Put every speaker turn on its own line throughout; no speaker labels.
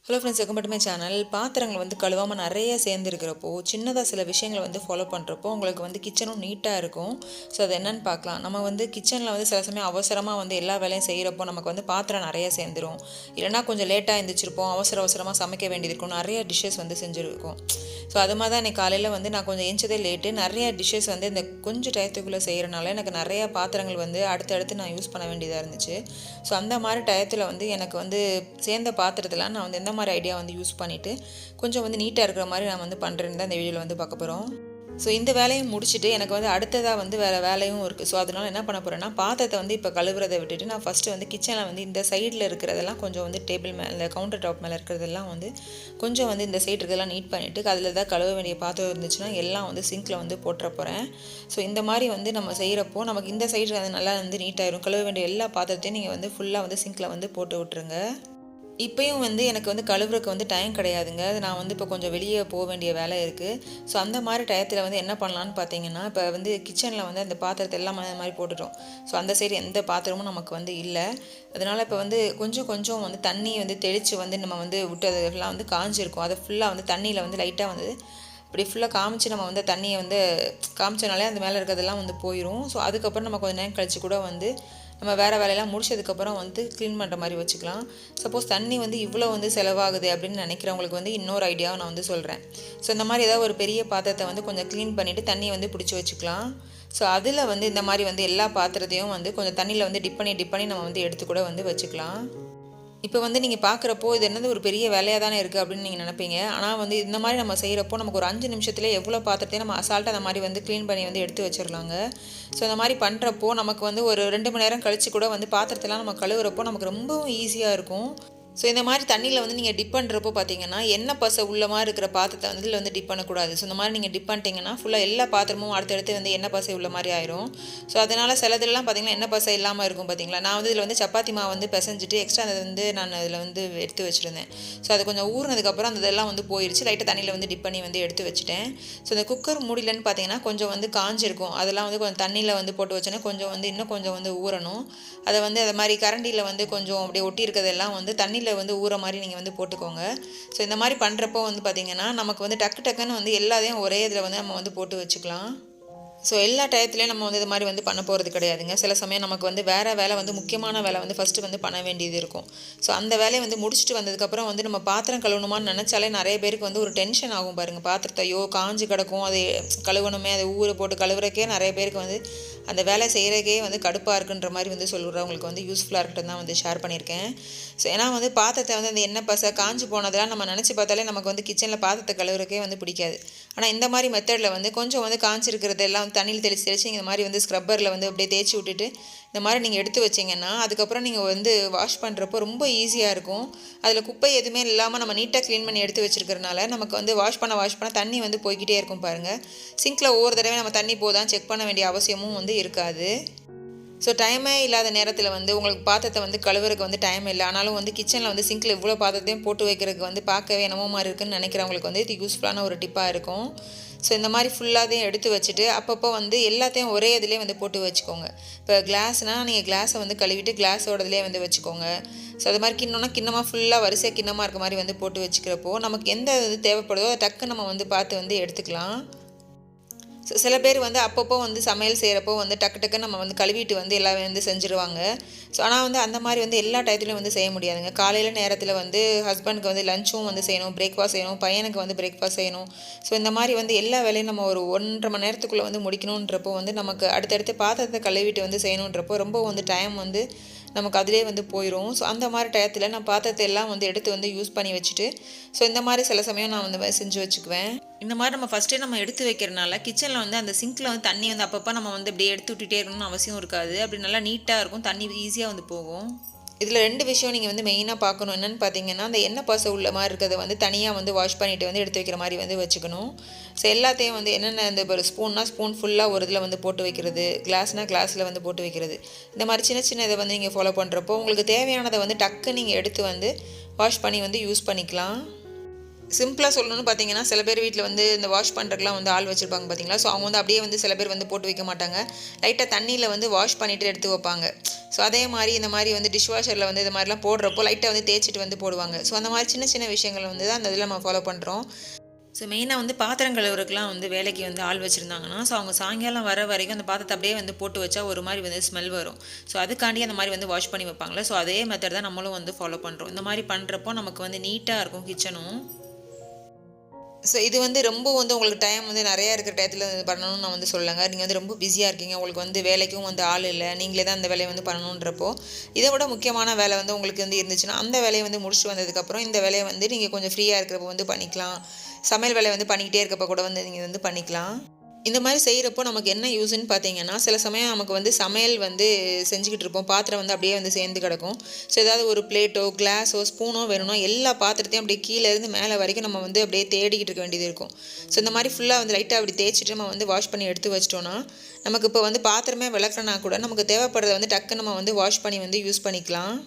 Hello friends, welcome to my channel. பாத்திரங்கள் கழுவாமல் நிறைய சேர்ந்துருக்கிறப்போ சின்னதாக சில விஷயங்களை ஃபாலோ பண்ணுறப்போ உங்களுக்கு கிச்சனும் நீட்டாக இருக்கும். ஸோ அது என்னென்னு பார்க்கலாம். நம்ம கிச்சனில் சில சமயம் அவசரமாக எல்லா வேலையும் செய்கிறப்போ நமக்கு பாத்திரம் நிறைய சேர்ந்துடும். இல்லைனா கொஞ்சம் லேட்டாக எழுந்திரிச்சிருப்போம், அவசரமாக சமைக்க வேண்டியது இருக்கும், நிறைய டிஷ்ஷஸ் செஞ்சுருக்கோம். ஸோ அது மாதிரி தான் எனக்கு காலையில் நான் கொஞ்சம் ஏஞ்சதே லேட்டு. நிறைய டிஷ்ஷஸ் இந்த கொஞ்சம் டயத்துக்குள்ளே செய்கிறனால எனக்கு நிறையா பாத்திரங்கள் அடுத்தடுத்து நான் யூஸ் பண்ண வேண்டியதாக இருந்துச்சு. ஸோ அந்த மாதிரி டயத்தில் எனக்கு சேர்ந்த பாத்திரத்தில் நான் எந்த மாதிரி ஐடியா யூஸ் பண்ணிவிட்டு கொஞ்சம் நீட்டாக இருக்கிற மாதிரி நான் பண்ணுறேன்னு தான் இந்த வீடியோவில் பார்க்க போகிறோம். ஸோ இந்த வேலையும் முடிச்சுட்டு எனக்கு அடுத்ததாக வேறு வேலையும் இருக்குது. ஸோ அதனால் என்ன பண்ண போகிறேன்னா, பாத்திரத்தை இப்போ கழுவுறதை விட்டுட்டு நான் ஃபஸ்ட்டு கிச்சனில் இந்த சைடில் இருக்கிறதெல்லாம் கொஞ்சம் டேபிள் மேலே கவுண்டர் டாப் மேலே இருக்கிறதெல்லாம் கொஞ்சம் இந்த சைடு இருக்கிறதெல்லாம் நீட் பண்ணிவிட்டு அதில் ஏதாவது கழுவ வேண்டிய பாத்திரம் இருந்துச்சுன்னா எல்லாம் சிங்கில் போட்டுற போகிறேன். ஸோ இந்த மாதிரி நம்ம செய்கிறப்போ நமக்கு இந்த சைடு நல்லா நீட்டாகிடும். கழுவ வேண்டிய எல்லா பாத்திரத்தையும் நீங்கள் ஃபுல்லாக சிங்கில் போட்டு விட்டுருங்க. இப்போயும் எனக்கு கழுவுறக்கு டைம் கிடையாதுங்க. அது நான் இப்போ கொஞ்சம் வெளியே போக வேண்டிய வேலை இருக்குது. ஸோ அந்த மாதிரி டயத்தில் என்ன பண்ணலான்னு பார்த்தீங்கன்னா, இப்போ கிச்சனில் அந்த பாத்திரத்தை எல்லாம் அந்த மாதிரி போட்டுட்டோம். ஸோ அந்த சைடு எந்த பாத்திரமும் நமக்கு இல்லை. அதனால் இப்போ கொஞ்சம் கொஞ்சம் தண்ணி தெளித்து நம்ம விட்டதெல்லாம் காஞ்சிருக்கும். அதை ஃபுல்லாக தண்ணியில் லைட்டாக இப்படி ஃபுல்லாக காமிச்சு நம்ம தண்ணியை காமிச்சனாலே அந்த மேலே இருக்கிறதெல்லாம் போயிடும். ஸோ அதுக்கப்புறம் நம்ம கொஞ்சம் நேரம் கழித்து கூட நம்ம வேறு வேலையெல்லாம் முடிச்சதுக்கப்புறம் க்ளீன் பண்ணுற மாதிரி வச்சுக்கலாம். சப்போஸ் தண்ணி இவ்வளோ செலவாகுது அப்படின்னு நினைக்கிறவங்களுக்கு இன்னொரு ஐடியாவை நான் சொல்கிறேன். ஸோ இந்த மாதிரி ஏதாவது ஒரு பெரிய பாத்திரத்தை கொஞ்சம் க்ளீன் பண்ணிவிட்டு தண்ணியை பிடிச்சி வச்சுக்கலாம். ஸோ அதில் இந்த மாதிரி எல்லா பாத்திரத்தையும் கொஞ்சம் தண்ணியில் டிப் பண்ணி நம்ம எடுத்து கூட வச்சுக்கலாம். இப்போ நீங்கள் பார்க்குறப்போ இது என்னது ஒரு பெரிய வேலையாக தானே இருக்குது அப்படின்னு நீங்கள் நினைப்பீங்க. ஆனால் இந்த மாதிரி நம்ம செய்கிறப்போ நமக்கு ஒரு 5 நிமிஷத்துல எவ்வளோ பாத்திரத்தையும் நம்ம அசால்ட்டாக அந்த மாதிரி க்ளீன் பண்ணி எடுத்து வச்சிடலாங்க. ஸோ இந்த மாதிரி பண்ணுறப்போ நமக்கு ஒரு 2 மணி நேரம் கழித்து கூட பாத்திரத்தெல்லாம் நம்ம கழுவுறப்போ நமக்கு ரொம்பவும் ஈஸியாக இருக்கும். ஸோ இந்த மாதிரி தண்ணியில் நீங்கள் டிப் பண்ணுறப்போ பார்த்தீங்கன்னா எண்ணெய் பசை உள்ள மாதிரி இருக்கிற பாத்திரத்தை இதில் டிப் பண்ணக்கூடாது. ஸோ இந்த மாதிரி நீங்கள் டிப் பண்ணிட்டீங்கன்னா ஃபுல்லாக எல்லா பாத்திரமும் அடுத்தடுத்து எண்ணெய் பசை உள்ள மாதிரி ஆயிரும். ஸோ அதனால் சிலதுலாம் பார்த்தீங்கன்னா எண்ணெய் பசை இல்லாமல் இருக்கும். பார்த்தீங்களா, நான் இதில் சப்பாத்தி மாவு பிசைஞ்சிட்டு எக்ஸ்ட்ரா அதை நான் அதில் எடுத்து வச்சுருந்தேன். ஸோ அது கொஞ்சம் ஊறினதுக்கப்புறம் அந்த இதெல்லாம் போயிடுச்சு. லைட்டாக தண்ணியில் டிப் பண்ணி எடுத்து வச்சுட்டேன். ஸோ இந்த குக்கர் மூடிலன்னு பார்த்தீங்கன்னா கொஞ்சம் காஞ்சிருக்கும். அதெல்லாம் கொஞ்சம் தண்ணியில் போட்டு வச்சோன்னா கொஞ்சம் இன்னும் கொஞ்சம் ஊறணும். அதை அதை மாதிரி கரண்டியில் கொஞ்சம் அப்படியே ஒட்டி இருக்கிறதெல்லாம் தண்ணி ஊற மாதிரி நீங்கள் போட்டுக்கோங்க. ஸோ இந்த மாதிரி பண்ணுறப்போ பார்த்தீங்கன்னா நமக்கு டக்கு டக்குன்னு எல்லாத்தையும் ஒரே இதில் நம்ம போட்டு வச்சுக்கலாம். ஸோ எல்லா டயத்துலேயும் நம்ம இது மாதிரி பண்ண போகிறது கிடையாதுங்க. சில சமயம் நமக்கு வேறு வேலை முக்கியமான வேலை ஃபஸ்ட்டு பண்ண வேண்டியது இருக்கும். ஸோ அந்த வேலையை முடிச்சுட்டு வந்ததுக்கப்புறம் நம்ம பாத்திரம் கழுவணுமான்னு நினச்சாலே நிறைய பேருக்கு ஒரு டென்ஷன் ஆகும் பாருங்கள். பாத்திரத்தையோ காஞ்சி கிடக்கும், அதை கழுவணுமே, அதை ஊற போட்டு கழுவுறக்கே நிறைய பேருக்கு அந்த வேலை செய்கிறக்கே கடுப்பாக இருக்குன்ற மாதிரி சொல்கிறவங்களுக்கு யூஸ்ஃபுல்லாக இருக்கட்டும் தான் ஷேர் பண்ணியிருக்கேன். ஸோ ஏன்னா பாத்திரத்தை அந்த எண்ணெய் பசை காஞ்சி போனதெல்லாம் நம்ம நினச்சி பார்த்தாலே நமக்கு கிச்சனில் பாத்திரத்தை கழுவுறக்கே பிடிக்காது. ஆனால் இந்த மாதிரி மெத்தடில் கொஞ்சம் காஞ்சிருக்கிறது எல்லாம் தண்ணியில் தெளித்து இந்த மாதிரி ஸ்க்ரப்பரில் அப்படியே தேய்ச்சி விட்டுட்டு இந்த மாதிரி நீங்கள் எடுத்து வச்சிங்கன்னா அதுக்கப்புறம் நீங்கள் வாஷ் பண்ணுறப்போ ரொம்ப ஈஸியாக இருக்கும். அதில் குப்பை எதுவுமே இல்லாமல் நம்ம நீட்டாக க்ளீன் பண்ணி எடுத்து வச்சுருக்கிறனால நமக்கு வாஷ் பண்ண தண்ணி போய்கிட்டே இருக்கும் பாருங்கள். சிங்கில் ஒவ்வொரு தடவை நம்ம தண்ணி போதான் செக் பண்ண வேண்டிய அவசியமும் இருக்காது. ஸோ டைமே இல்லாத நேரத்தில் உங்களுக்கு பாத்திரத்தை கழுவுறதுக்கு டைம் இல்லை, ஆனாலும் கிச்சனில் சிங்கில் இவ்வளோ பாத்திரத்தையும் போட்டு வைக்கிறதுக்கு பார்க்கவே என்னமோ மாதிரி இருக்குன்னு நினைக்கிறவங்களுக்கு இது யூஸ்ஃபுல்லான ஒரு டிப்பாக இருக்கும். ஸோ இந்த மாதிரி ஃபுல்லாதையும் எடுத்து வச்சுட்டு அப்பப்போ எல்லாத்தையும் ஒரே இதிலே போட்டு வச்சுக்கோங்க. இப்போ கிளாஸ்னால் நீங்கள் கிளாஸை கழுவிட்டு கிளாஸோடதுலேயே வச்சுக்கோங்க. ஸோ அது மாதிரி கிண்ணமாக ஃபுல்லாக வரிசையாக கிண்ணமாக இருக்க மாதிரி போட்டு வச்சுக்கிறப்போ நமக்கு எந்த இது தேவைப்படுதோ அதை டக்கு நம்ம பார்த்து எடுத்துக்கலாம். ஸோ சில பேர் அப்பப்போ சமையல் செய்கிறப்போ டக்கு டக்குன்னு நம்ம கழுவிட்டு எல்லாம் செஞ்சுருவாங்க. ஸோ ஆனால் அந்த மாதிரி எல்லா டயத்துலையும் செய்ய முடியாதுங்க. காலையில் நேரத்தில் ஹஸ்பண்டுக்கு லஞ்சும் செய்யணும், பிரேக்ஃபாஸ்ட் செய்யணும், பையனுக்கு பிரேக்ஃபாஸ்ட் செய்யணும். ஸோ இந்த மாதிரி எல்லா வேலையும் நம்ம ஒரு 1.5 மணி நேரத்துக்குள்ளே முடிக்கணுன்றப்போ நமக்கு அடுத்தடுத்து பாத்திரத்தை கழுவிட்டு செய்யணுன்றப்போ ரொம்ப டைம் நமக்கு அதிலே போயிடும். ஸோ அந்த மாதிரி டயத்தில் நான் பாத்திரத்தை எல்லாம் எடுத்து யூஸ் பண்ணி வச்சுட்டு ஸோ இந்த மாதிரி சில சமயம் நான் செஞ்சு வச்சுக்குவேன். இந்த மாதிரி நம்ம ஃபஸ்ட்டே நம்ம எடுத்து வைக்கிறனால கிச்சனில் அந்த சிங்கில் தண்ணி அப்பப்போ நம்ம இப்படியே எடுத்து விட்டுட்டே இருக்கணும்னு அவசியம் இருக்காது. அப்படி நல்லா நீட்டாக இருக்கும், தண்ணி ஈஸியாக போகும். இதில் 2 விஷயம் நீங்கள் மெயினாக பார்க்கணும். என்னென்னு பார்த்தீங்கன்னா, அந்த எண்ணெய் பசை உள்ள மாதிரி இருக்கிறத தனியாக வாஷ் பண்ணிவிட்டு எடுத்து வைக்கிற மாதிரி வச்சுக்கணும். ஸோ எல்லாத்தையும் என்னென்ன இந்த ஒரு ஸ்பூன்னா ஸ்பூன் ஃபுல்லாக ஒரு இதில் போட்டு வைக்கிறது, கிளாஸ்னால் கிளாஸில் போட்டு வைக்கிறது, இந்த மாதிரி சின்ன சின்ன இதை நீங்கள் ஃபாலோ பண்ணுறப்போ உங்களுக்கு தேவையானதை டக்கு நீங்கள் எடுத்து வாஷ் பண்ணி யூஸ் பண்ணிக்கலாம். சிம்பிளாக சொல்லணும்னு பார்த்தீங்கன்னா, சில பேர் வீட்டில் வந்து இந்த வாஷ் பண்ணுறதுக்குலாம் வந்து ஆள் வச்சுருப்பாங்க பார்த்தீங்களா? ஸோ அவங்க வந்து அப்படியே வந்து சில பேர் வந்து போட்டு வைக்க மாட்டாங்க. லைட்டாக தண்ணியில் வந்து வாஷ் பண்ணிவிட்டு எடுத்து வைப்பாங்க. ஸோ அதே மாரி இந்த மாரி வந்து டிஷ் வாஷரில் வந்து இது மாதிரிலாம் போடுறப்போ லைட்டாக வந்து தேய்ச்சிட்டு வந்து போடுவாங்க. ஸோ அந்த மாரி சின்ன சின்ன விஷயங்கள் வந்து தான் அந்த இதில் நம்ம ஃபாலோ பண்ணுறோம். ஸோ மெயினாக வந்து பாத்திரம் கழுவுறதுக்குலாம் வந்து வேலைக்கு வந்து ஆள் வச்சுருந்தாங்கன்னா, ஸோ அவங்க சாயங்காலம் வர வரைக்கும் அந்த பாத்திரத்தை அப்படியே வந்து போட்டு வச்சா ஒரு மாதிரி வந்து ஸ்மெல் வரும். ஸோ அதுக்காண்டி அந்த மாதிரி வந்து வாஷ் பண்ணி வைப்பாங்களே. ஸோ அதே மெத்தட் தான் நம்மளும் வந்து ஃபாலோ பண்ணுறோம். இந்த மாதிரி பண்ணுறப்போ நமக்கு வந்து நீட்டாக இருக்கும் கிச்சனும். ஸோ இது வந்து ரொம்ப வந்து உங்களுக்கு டைம் வந்து நிறையா இருக்கிற டயத்தில் இது பண்ணணும்னு நான் வந்து சொல்லலைங்க. நீங்கள் வந்து ரொம்ப பிஸியாக இருக்கீங்க, உங்களுக்கு வந்து வேலைக்கும் வந்து ஆள் இல்லை, நீங்களே தான் அந்த வேலையை வந்து பண்ணணுன்றப்போ, இதை விட முக்கியமான வேலை வந்து உங்களுக்கு வந்து இருந்துச்சுன்னா அந்த வேலையை வந்து முடிச்சுட்டு வந்ததுக்கப்புறம் இந்த வேலையை வந்து நீங்கள் கொஞ்சம் ஃப்ரீயாக இருக்கிறப்போ வந்து பண்ணிக்கலாம். சமையல் வேலையை வந்து பண்ணிக்கிட்டே இருக்கப்போ கூட வந்து நீங்கள் வந்து பண்ணிக்கலாம். இந்த மாதிரி செய்கிறப்போ நமக்கு என்ன யூஸ்ன்னு பார்த்தீங்கன்னா, சில சமயம் நமக்கு வந்து சமையல் வந்து செஞ்சுக்கிட்டு இருப்போம், பாத்திரம் வந்து அப்படியே வந்து சேர்ந்து கிடக்கும். ஸோ ஏதாவது ஒரு பிளேட்டோ கிளாஸோ ஸ்பூனோ வேணும்னா எல்லா பாத்திரத்தையும் அப்படியே கீழேருந்து மேலே வரைக்கும் நம்ம வந்து அப்படியே தேடிக்கிட்டு இருக்க வேண்டியது இருக்கும். ஸோ இந்த மாதிரி ஃபுல்லாக வந்து லைட்டாக அப்படி தேய்ச்சிட்டு நம்ம வந்து வாஷ் பண்ணி எடுத்து வச்சிட்டோன்னா, நமக்கு இப்போ வந்து பாத்திரமே விளக்குறனா கூட நமக்கு தேவைப்படுறத வந்து டக்கு நம்ம வந்து வாஷ் பண்ணி வந்து யூஸ் பண்ணிக்கலாம்.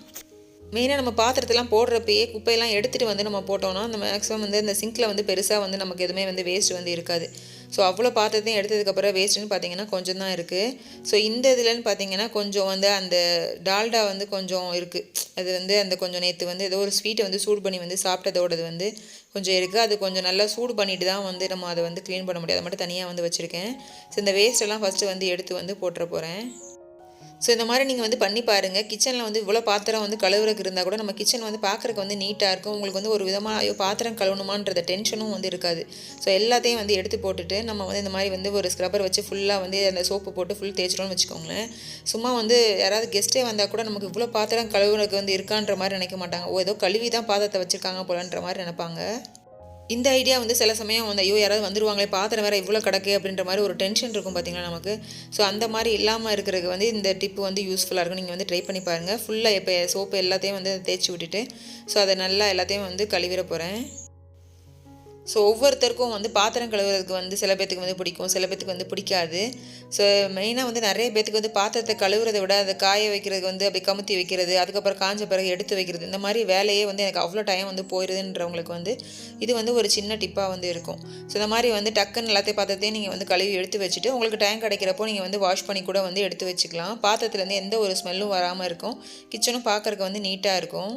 மெயினாக நம்ம பாத்திரத்தெல்லாம் போடுறப்பயே குப்பையெல்லாம் எடுத்துகிட்டு வந்து நம்ம போட்டோம்னா அந்த மேக்ஸிமம் வந்து இந்த சிங்கில் வந்து பெருசாக வந்து நமக்கு எதுவுமே வந்து வேஸ்ட் வந்து இருக்காது. ஸோ அவ்வளோ பாத்திரத்தையும் எடுத்ததுக்கப்புறம் வேஸ்ட்டுன்னு பார்த்தீங்கன்னா கொஞ்சம் தான் இருக்குது. ஸோ இந்த இதுலன்னு பார்த்தீங்கன்னா கொஞ்சம் வந்து அந்த டால்டா வந்து கொஞ்சம் இருக்குது. அது வந்து அந்த கொஞ்சம் நேற்று வந்து ஏதோ ஒரு ஸ்வீட்டை வந்து சூடு பண்ணி வந்து சாப்பிட்டதோடது வந்து கொஞ்சம் இருக்குது. அது கொஞ்சம் நல்லா சூடு பண்ணிட்டு தான் வந்து நம்ம அதை வந்து க்ளீன் பண்ண முடியாது. அதை மட்டும் தனியாக வந்து வச்சுருக்கேன். ஸோ இந்த வேஸ்ட்டெல்லாம் ஃபஸ்ட்டு வந்து எடுத்து வந்து போட்டுற போகிறேன். ஸோ இந்த மாதிரி நீங்கள் வந்து பண்ணி பாருங்கள். கிச்சனில் வந்து இவ்வளோ பாத்திரம் வந்து கழுவுறதுக்கு இருந்தால் கூட நம்ம கிச்சன் வந்து பார்க்குறக்கு வந்து நீட்டாக இருக்கும். உங்களுக்கு வந்து ஒரு விதமாக ஐயோ பாத்திரம் கழுவணுமான்ற டென்ஷனும் வந்து இருக்காது. ஸோ எல்லாத்தையும் வந்து எடுத்து போட்டுட்டு நம்ம வந்து இந்த மாதிரி வந்து ஒரு ஸ்க்ரப்பர் வச்சு ஃபுல்லாக வந்து அந்த சோப்பு போட்டு ஃபுல் தேய்ச்சிட்டோம்னு வச்சுக்கோங்களேன். சும்மா வந்து யாராவது கெஸ்ட்டே வந்தால் கூட நமக்கு இவ்வளோ பாத்திரம் கழுவுறதுக்கு வந்து இருக்கான்ற மாதிரி நினைக்க மாட்டாங்க. ஓ ஏதோ கழுவி தான் பாத்திரத்தை வச்சுருக்காங்க போலன்ற மாதிரி நினைப்பாங்க. இந்த ஐடியா வந்து சில சமயம் வந்து ஐயோ யாராவது வந்துருவாங்களே பாத்திரம் வேறு இவ்வளோ கிடக்கு அப்படின்ற மாதிரி ஒரு டென்ஷன் இருக்கும் பார்த்தீங்களா நமக்கு. ஸோ அந்த மாதிரி இல்லாமல் இருக்கிறதுக்கு வந்து இந்த டிப்பு வந்து யூஸ்ஃபுல்லாக இருக்கும். நீங்கள் வந்து ட்ரை பண்ணி பாருங்கள். ஃபுல்லாக இப்போ சோப்பு எல்லாத்தையும் வந்து தேய்ச்சி விட்டுட்டு ஸோ அதை நல்லா எல்லாத்தையும் வந்து கழுவிட போகிறேன். ஸோ ஒவ்வொருத்தருக்கும் வந்து பாத்திரம் கழுவுறதுக்கு வந்து சில பேத்துக்கு வந்து பிடிக்கும், சில பேத்துக்கு வந்து பிடிக்காது. ஸோ மெயினாக வந்து நிறைய பேத்துக்கு வந்து பாத்திரத்தை கழுவுறதை விட அதை காய வைக்கிறதுக்கு வந்து அப்படி கமுத்தி வைக்கிறது, அதுக்கப்புறம் காஞ்ச பிறகு எடுத்து வைக்கிறது, இந்த மாதிரி வேலையே வந்து எனக்கு அவ்வளோ டைம் வந்து போயிடுதுன்றவங்களுக்கு வந்து இது வந்து ஒரு சின்ன டிப்பாக வந்து இருக்கும். ஸோ இந்த மாதிரி வந்து டக்குன்னு எல்லாத்தையும் பாத்திரத்தையும் நீங்கள் வந்து கழுவி எடுத்து வச்சுட்டு உங்களுக்கு டைம் கிடைக்கிறப்போ நீங்கள் வந்து வாஷ் பண்ணி கூட வந்து எடுத்து வச்சுக்கலாம். பாத்திரத்துலேருந்து எந்த ஒரு ஸ்மெல்லும் வராமல் இருக்கும். கிச்சனும் பார்க்குறக்கு வந்து நீட்டாக இருக்கும்.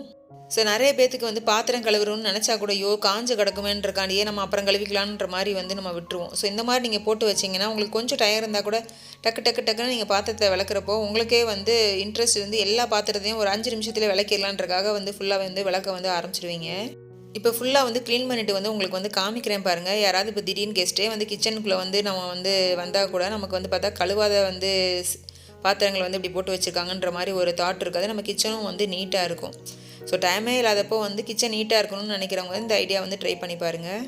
ஸோ நிறைய பேத்துக்கு வந்து பாத்திரம் கழுவுறோன்னு நினச்சா கூட ஐயோ காஞ்ச கிடக்குமேன்றக்காண்டியே நம்ம அப்புறம் கழுவிக்கலான்ற மாதிரி வந்து நம்ம விட்டுருவோம். ஸோ இந்த மாதிரி நீங்கள் போட்டு வச்சிங்கன்னா உங்களுக்கு கொஞ்சம் டயர் இருந்தால் கூட டக்குன்னு நீங்கள் பாத்திரத்தை விளக்குறப்போ உங்களுக்கே வந்து இன்ட்ரெஸ்ட் வந்து எல்லா பாத்திரத்தையும் ஒரு 5 நிமிஷத்துலேயே விளக்கிடலான்றக்காக வந்து ஃபுல்லாக வந்து விளக்க வந்து ஆரம்பிச்சிடுவீங்க. இப்போ ஃபுல்லாக வந்து க்ளீன் பண்ணிவிட்டு வந்து உங்களுக்கு வந்து காமிக்கிறேன் பாருங்கள். யாராவது இப்போ திடீர்னு கெஸ்ட்டே வந்து கிச்சனுக்குள்ளே வந்து நம்ம வந்து வந்தால் கூட நமக்கு வந்து பார்த்தா கழுவாத வந்து பாத்திரங்கள் வந்து இப்படி போட்டு வச்சுருக்காங்கன்ற மாதிரி ஒரு தாட் இருக்காது. நம்ம கிச்சனும் வந்து நீட்டாக இருக்கும். ஸோ டைமே இல்லாதப்போ வந்து கிச்சன் நீட்டாக இருக்கணும்னு நினைக்கிறவங்க இந்த ஐடியா வந்து ட்ரை பண்ணி பாருங்கள்.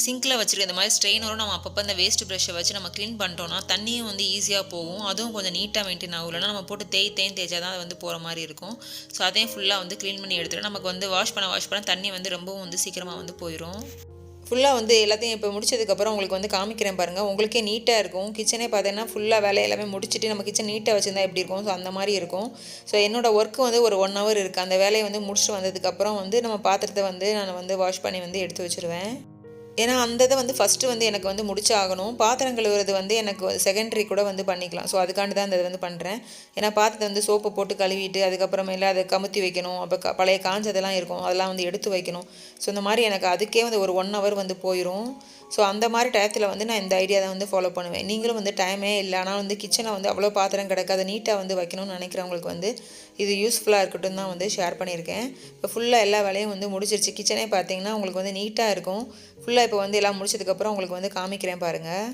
சிங்கில் வச்சுருக்க இந்த மாதிரி ஸ்ட்ரெயினரும் நம்ம அப்பப்போ இந்த வேஸ்ட் ப்ரஷ்ஷை வச்சு நம்ம க்ளீன் பண்ணிட்டோம்னா தண்ணியும் வந்து ஈஸியாக போகும். அதுவும் கொஞ்சம் நீட்டாக மெயின்டைன் ஆகும். இல்லைனா நம்ம போட்டு தேய்ச்சா தான் அது வந்து போகிற மாதிரி இருக்கும். ஸோ அதையும் ஃபுல்லாக வந்து க்ளீன் பண்ணி எடுத்துகிட்டு நமக்கு வந்து வாஷ் பண்ண தண்ணி வந்து ரொம்பவும் வந்து சீக்கிரமாக வந்து போயிடும். ஃபுல்லாக வந்து எல்லாத்தையும் இப்போ முடிச்சதுக்கப்புறம் உங்களுக்கு வந்து காமிக்கிறேன் பாருங்கள். உங்களுக்கே நீட்டாக இருக்கும். கிச்சனே பார்த்தீங்கன்னா ஃபுல்லாக வேலை எல்லாமே முடிச்சுட்டு நம்ம கிச்சன் நீட்டாக வச்சுருந்தா எப்படி இருக்கும், ஸோ அந்த மாதிரி இருக்கும். ஸோ என்னோடய ஒர்க்கு வந்து ஒரு 1 ஹவர் இருக்குது. அந்த வேலையை வந்து முடிச்சுட்டு வந்ததுக்கப்புறம் வந்து நம்ம பாத்திரத்தை வந்து நான் வந்து வாஷ் பண்ணி வந்து எடுத்து வச்சுருவேன். ஏன்னா அந்த இதை வந்து ஃபஸ்ட்டு வந்து எனக்கு வந்து முடிச்சாகணும். பாத்திரம் கழுவுறது வந்து எனக்கு செகண்டரி கூட வந்து பண்ணிக்கலாம். ஸோ அதுக்காண்டி தான் இந்த இதை வந்து பண்ணுறேன். ஏன்னா பாத்திரத்தை வந்து சோப்பு போட்டு கழுவிட்டு அதுக்கப்புறமேல அதை கமுத்தி வைக்கணும். அப்போ பழைய காஞ்சதெல்லாம் இருக்கும், அதெல்லாம் வந்து எடுத்து வைக்கணும். ஸோ இந்த மாதிரி எனக்கு அதுக்கே வந்து ஒரு 1 ஹவர் வந்து போயிடும். ஸோ அந்த மாதிரி டயத்தில் வந்து நான் இந்த ஐடியா தான் வந்து ஃபாலோ பண்ணுவேன். நீங்களும் வந்து டைமே இல்லை ஆனால் வந்து கிச்சனை வந்து அவ்வளோ பாத்திரம் கிடக்காத நீட்டாக வந்து வைக்கணும்னு நினைக்கிறவங்களுக்கு வந்து இது யூஸ்ஃபுல்லாக இருக்கட்டும் தான் வந்து ஷேர் பண்ணியிருக்கேன். இப்போ ஃபுல்லாக எல்லா வேலையும் வந்து முடிச்சிருச்சு. கிச்சனே பார்த்தீங்கன்னா உங்களுக்கு வந்து நீட்டாக இருக்கும். ஃபுல்லாக இப்போ வந்து எல்லாம் முடிச்சதுக்கப்புறம் உங்களுக்கு வந்து காமிக்கிறேன் பாருங்கள்.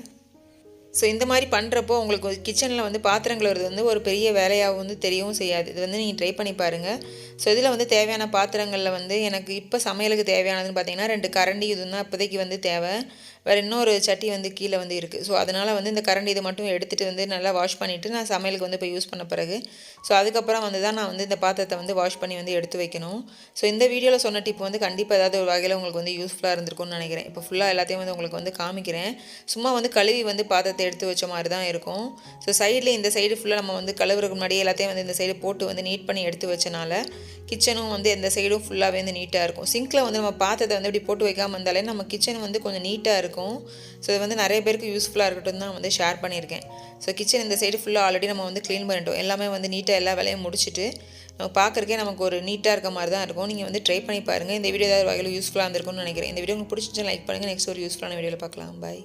ஸோ இந்த மாதிரி பண்ணுறப்போ உங்களுக்கு கிச்சனில் வந்து பாத்திரங்கள் வருது வந்து ஒரு பெரிய வேலையாக வந்து தெரியவும் செய்யாது. இது வந்து நீங்கள் ட்ரை பண்ணி பாருங்கள். ஸோ இதில் வந்து தேவையான பாத்திரங்களில் வந்து எனக்கு இப்போ சமையலுக்கு தேவையானதுன்னு பார்த்தீங்கன்னா 2 கரண்டி இதுதான் இப்போதைக்கு வந்து தேவை. வேறு இன்னொரு சட்டி வந்து கீழே வந்து இருக்குது. ஸோ அதனால் வந்து இந்த கரண்டி இதை மட்டும் எடுத்துகிட்டு வந்து நல்லா வாஷ் பண்ணிவிட்டு நான் சமையலுக்கு வந்து இப்போ யூஸ் பண்ண பிறகு ஸோ அதுக்கப்புறம் வந்து தான் நான் வந்து இந்த பாத்திரத்தை வந்து வாஷ் பண்ணி வந்து எடுத்து வைக்கணும். ஸோ இந்த வீடியோவில் சொன்ன டிப் வந்து கண்டிப்பாக ஏதாவது ஒரு வகையில் உங்களுக்கு வந்து யூஸ்ஃபுல்லாக இருந்திருக்கும்னு நினைக்கிறேன். இப்போ ஃபுல்லாக எல்லாத்தையும் வந்து உங்களுக்கு வந்து காமிக்கிறேன். சும்மா வந்து கழுவி வந்து பாத்திரத்தை எடுத்து வச்ச மாதிரி தான் இருக்கும். ஸோ சைடில் இந்த சைடு ஃபுல்லாக நம்ம வந்து கழுவுறதுக்கு முன்னாடியே எல்லாத்தையும் வந்து இந்த சைடு போட்டு வந்து நீட் பண்ணி எடுத்து வச்சனால கிச்சனும் வந்து எந்த சைடும் ஃபுல்லாகவே வந்து நீட்டாக இருக்கும். சிங்கில் வந்து நம்ம பாத்திரத்தை வந்து இப்படி போட்டு வைக்காமல் இருந்தாலே நம்ம கிச்சன் வந்து கொஞ்சம் நீட்டாக இருக்கும். ஸோ இது வந்து நிறைய பேருக்கு யூஸ்ஃபுல்லாக இருக்கட்டும் தான் வந்து ஷேர் பண்ணியிருக்கேன். ஸோ கிச்சன் இந்த சைடு ஃபுல்லாக ஆல்ரெடி நம்ம வந்து க்ளீன் பண்ணிட்டோம். எல்லாமே வந்து நீட்டாக எல்லா வேலையும் முடிச்சுட்டு நம்ம பார்க்குறக்கே நமக்கு ஒரு நீட்டாக இருக்க மாதிரி தான் இருக்கும். நீங்கள் வந்து ட்ரை பண்ணி பாருங்கள். இந்த வீடியோ ஏதாவது வகையில் யூஸ்ஃபுல்லாக இருந்திருக்கும்னு நினைக்கிறேன். இந்த வீடியோ உங்களுக்கு பிடிச்சிருந்தா லைக் பண்ணுங்கள். நெக்ஸ்ட் ஒரு யூஸ்ஃபுல்லான வீடியோவில் பார்க்கலாம். பாய்.